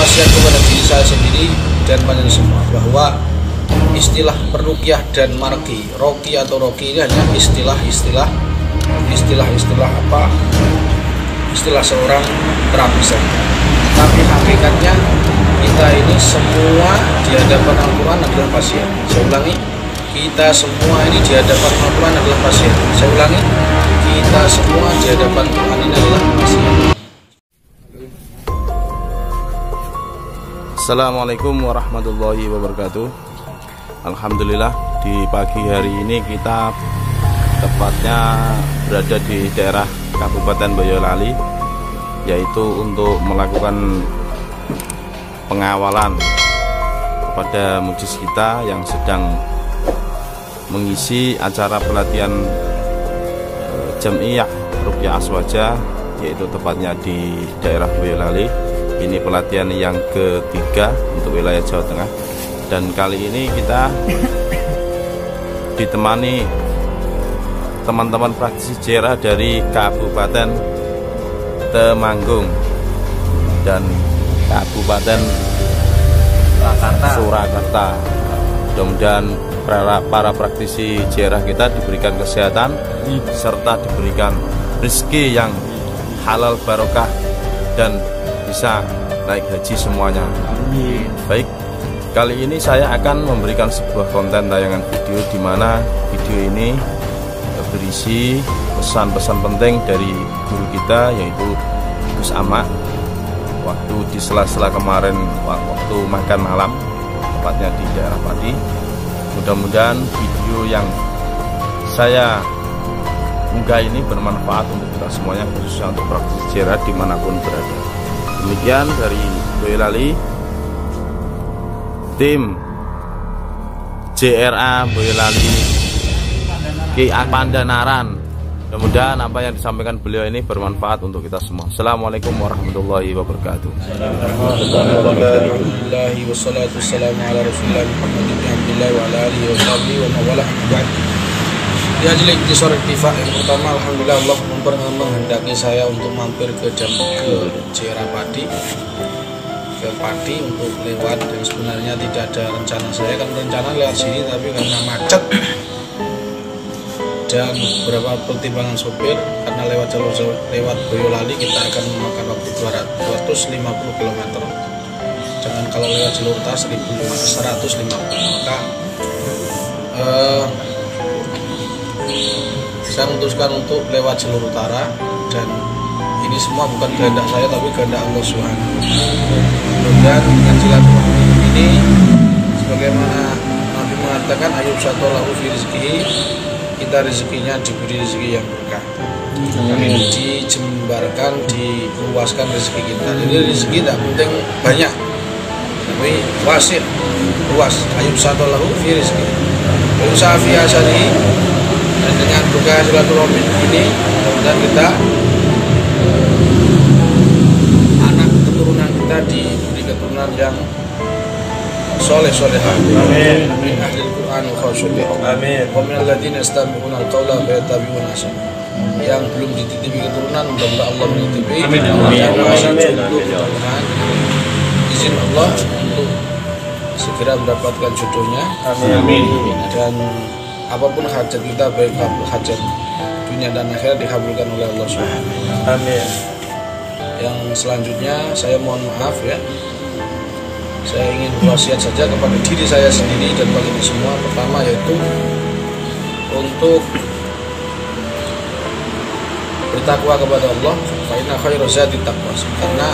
berwasiat kepada diri saya sendiri dan panjenengan semua bahwa istilah peruqyah dan marqi, roqi atau roqi ini hanya istilah seorang terapis. Tapi hakikatnya kita ini semua di hadapan Al-Quran adalah pasien. Saya ulangi, kita semua ini di hadapan Al-Quran adalah pasien. Saya ulangi, kita semua di hadapan Al-Quran ini adalah pasien. Assalamualaikum warahmatullahi wabarakatuh. Alhamdulillah, di pagi hari ini kita tepatnya berada di daerah Kabupaten Boyolali, yaitu untuk melakukan pengawalan kepada mujis kita yang sedang mengisi acara pelatihan Jam'iyah Ruqyah Aswaja, yaitu tepatnya di daerah Boyolali. Ini pelatihan yang ketiga untuk wilayah Jawa Tengah, dan kali ini kita ditemani teman-teman praktisi JRA dari Kabupaten Temanggung dan Kabupaten Surakarta. Mudah-mudahan para praktisi JRA kita diberikan kesehatan serta diberikan rezeki yang halal barokah dan bisa naik haji semuanya. Baik, kali ini saya akan memberikan sebuah konten tayangan video di mana video ini berisi pesan-pesan penting dari guru kita, yaitu Gus Amak, waktu di sela-sela kemarin waktu makan malam tepatnya di daerah Pati. Mudah-mudahan video yang saya unggah ini bermanfaat untuk kita semuanya, khususnya untuk praktisi JRA dimanapun berada. Demikian dari Boyolali, tim JRA Boyolali Ki Pandanaran. Mudah-mudahan apa yang disampaikan beliau ini bermanfaat untuk kita semua. Assalamualaikum warahmatullahi wabarakatuh. Alhamdulillah wassalatu wassalamu ala Rasulillah Muhammad ibn Abdillah wa ala alihi wa sahbihi wa mawalah. Di ajli iktisar iktifah, yang pertama alhamdulillah Allah menghendaki saya untuk mampir ke JRA Pati, untuk lewat, dan sebenarnya tidak ada rencana saya, kan rencana lewat sini tapi karena macet dan beberapa pertimbangan sopir, karena lewat Boyolali kita akan memakan waktu 250 km, jangan kalau lewat jalur tas 150, maka saya memutuskan untuk lewat jalur utara, dan ini semua bukan kehendak saya tapi kehendak Allah Subhanahu. Mudah-mudahan dengan silaturahmi ini, sebagaimana Nabi mengatakan ayub satolahu fi rizkihi, kita rezekinya diberi rezeki yang berkah, dijembarkan, diluaskan rezeki kita. Jadi rezeki tidak penting banyak, tapi wasir, luas. Ayub satolahu fi rizkihi usaha fi asalihi. Dan dengan buka silaturahmi ini, mudah-mudahan kita, anak keturunan kita diberi keturunan yang soleh-solehah. Amin. Min ahlil Quran wa khasyuhum. Amin. Wa min alladziina yastami'una al-qawla fa yattabi'una ahsana. Yang belum dititipi keturunan, mudah-mudahan Allah menitipi. Amin. Izin Allah untuk segera mendapatkan jodohnya. Amin. Dan apapun hajat kita, baik hajat dunia dan akhirat, dikabulkan oleh Allah SWT. Amin. Yang selanjutnya saya mohon maaf ya, saya ingin berwasiat saja kepada diri saya sendiri dan bagi semua. Pertama yaitu untuk bertakwa kepada Allah. Fa inna khairu zadi taqwa. Karena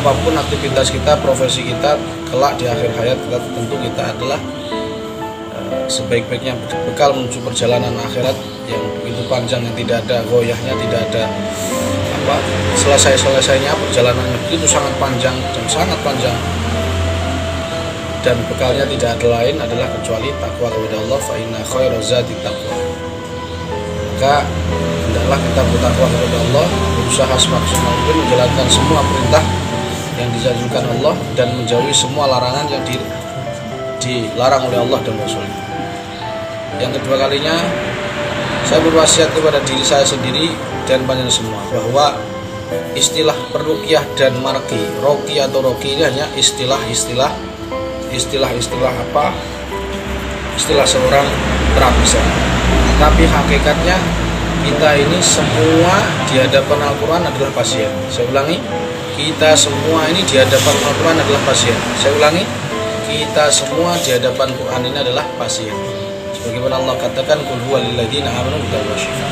apapun aktivitas kita, profesi kita, kelak di akhir hayat kita, tentu kita adalah sebaik-baiknya bekal menuju perjalanan akhirat yang begitu panjang, yang tidak ada goyahnya, tidak ada selesai-selesainya. Perjalanannya begitu sangat panjang dan bekalnya tidak ada lain adalah kecuali takwa kepada Allah. Fa inna khairu zadi taqwa. Maka hendaklah kita bertakwa kepada Allah, berusaha semaksimal mungkin menjalankan semua perintah yang dijanjikan Allah dan menjauhi semua larangan yang dilarang oleh Allah dan Rasul-Nya. Yang kedua kalinya, saya berwasiat kepada diri saya sendiri dan panjenengan semua bahwa istilah peruqyah dan marqi. Roqi atau roqi ini hanya istilah apa? Istilah seorang terapisan. Tapi hakikatnya kita ini semua di hadapan Al-Quran adalah pasien. Saya ulangi, kita semua ini di hadapan Al-Quran adalah pasien. Saya ulangi, kita semua di hadapan Quran ini adalah pasien. Sebagaimana Allah katakan, qul huwa lil ladzina amanu wa syifa.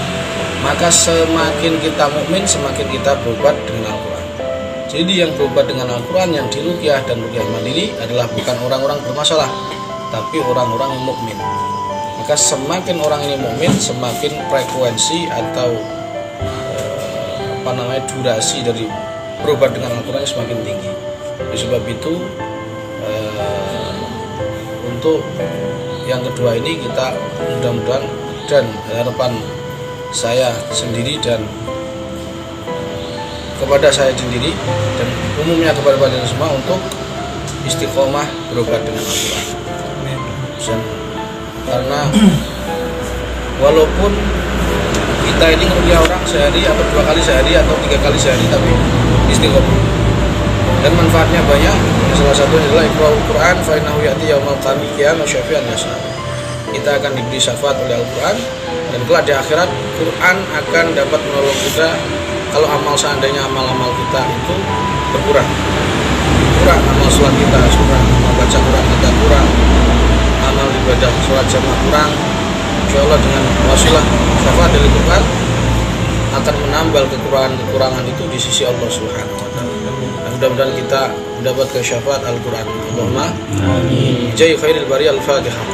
Maka semakin kita mukmin, semakin kita berobat dengan Al-Quran. Jadi yang berobat dengan Al-Quran, yang diruqyah dan ruqyah mandiri adalah bukan orang-orang bermasalah, tapi orang-orang yang mukmin. Maka semakin orang ini mukmin, semakin frekuensi atau durasi dari berobat dengan Al-Quran semakin tinggi. Oleh sebab itu untuk yang kedua ini kita mudah-mudahan, dan harapan saya sendiri dan kepada saya sendiri dan umumnya kepada kalian semua untuk istiqomah berobat dengan Al-Quran. Karena walaupun kita ini ngeruqyah orang sehari atau 2 kali sehari atau 3 kali sehari, tapi istiqomah dan manfaatnya banyak. Salah satunya adalah iqra'ul Quran fa innahu ya'ti yaumal qiyamah syafi'an yasna. Kita akan diberi syafaat oleh Al-Quran, dan kelak di akhirat Quran akan dapat menolong kita kalau seandainya amal-amal kita itu berkurang amal sholat kita kurang, amal baca Quran kita kurang, amal ibadah sholat jamaah kurang. Insya Allah dengan wasilah syafaat dari Quran akan menambal kekurangan itu di sisi Allah Subhanahu wa Ta'ala. Mudah-mudahan kita mendapatkan syafaat Al-Quran. Allahumma amin. Jai khairil bari al-Fatihah.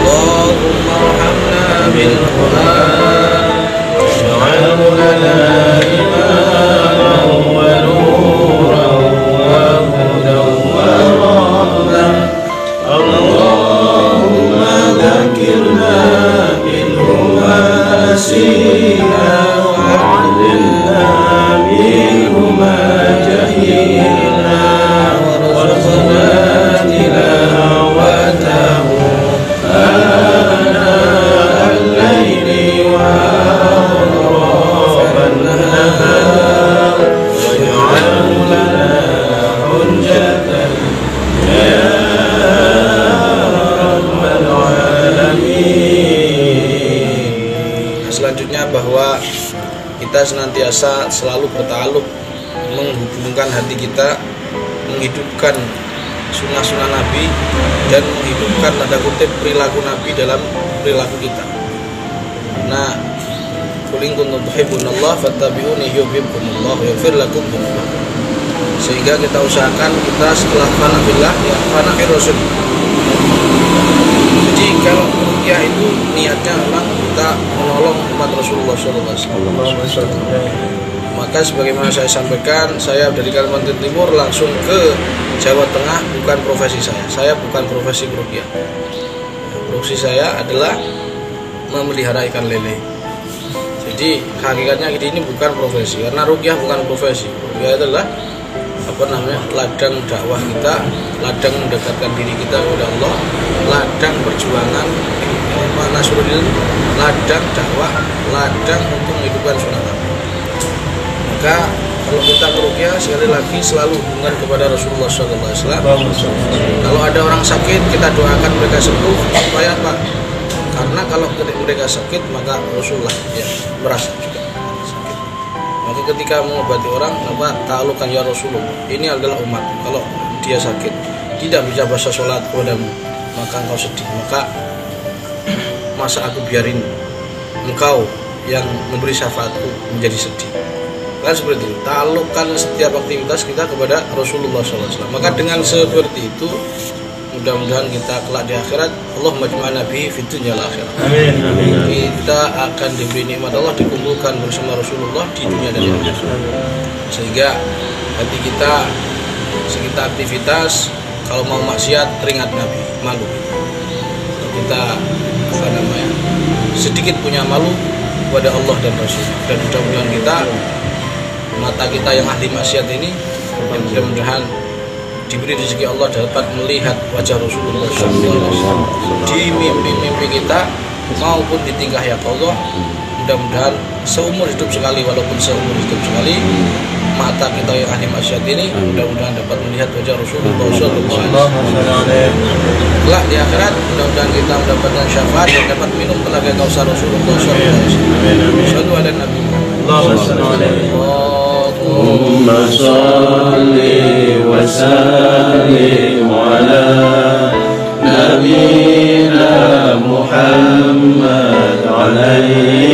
Allahumma arhamna bil Quran wa'alhu lana imaman wa nuran wa hudan wa rahmah. Allahumma dzakirna minhu ma nasina wa 'allimna minhu ma jahilna warzuqna tilawatahu ana al-laili wa atrafan nahar waj'alhu lana hujjatan ya rabbal alamin. Selanjutnya bahwa kita senantiasa selalu bertaluk menghubungkan hati kita, menghidupkan sunnah-sunnah Nabi dan menghidupkan tanda kutip perilaku Nabi dalam perilaku kita. Nah, qul in kuntum tuhibbunallah fattabi'uni yuhibbukumullah wa yaghfir lakum dhunubakum. Sehingga kita usahakan kita setelah fana billah ya fana fi rasul. Jadi kalau ruqyah itu niatnya memang kita menolong umat Rasulullah SAW. Maka sebagaimana saya sampaikan, saya dari Kalimantan Timur langsung ke Jawa Tengah bukan profesi saya. Saya bukan profesi ruqyah. Profesi saya adalah memelihara ikan lele. Jadi hakikatnya ini bukan profesi, karena ruqyah bukan profesi. Ruqyah adalah ladang dakwah kita, ladang mendekatkan diri kita kepada Allah, ladang perjuangan nasrul, ladang dakwah, ladang untuk menghidupkan sunnah Nabi. Maka kalau kita ruqyah sekali lagi selalu hubungan kepada Rasulullah SAW. Kalau ada orang sakit kita doakan mereka sembuh supaya apa? Karena kalau mereka sakit maka Rasulullah ya merasa juga sakit. Maka ketika mengobati orang apa ta'alukan ya Rasulullah, ini adalah umat. Kalau dia sakit tidak bisa baca sholat kepadamu maka engkau sedih, maka masa aku biarin engkau yang memberi syafaatku menjadi sedih. Kan seperti itu, taklukkan setiap aktivitas kita kepada Rasulullah SAW. Maka dengan seperti itu mudah-mudahan kita kelak di akhirat Allahumma jma'na bihi fid dunya wal akhirah. Amin. Kita akan diberi nikmat Allah, dikumpulkan bersama Rasulullah di dunia dan di akhirat. Sehingga hati kita sekitar aktivitas kalau mau maksiat teringat Nabi, malu. Kita sedikit punya malu kepada Allah dan Rasul. Dan mudah-mudahan kita mata kita yang ahli maksiat ini mudah-mudahan diberi rezeki Allah dapat melihat wajah Rasulullah SAW di mimpi-mimpi kita maupun di tingkah ya Allah. Mudah-mudahan seumur hidup sekali, walaupun seumur hidup sekali, mata kita yang ahli maksiat ini mudah-mudahan dapat melihat wajah Rasulullah SAW. Kelak di akhirat mudah-mudahan kita mendapatkan syafaat dan dapat minum telaga kausar Rasulullah SAW. Sallu ala Nabi اللهم صل وسلم على نبينا محمد عليه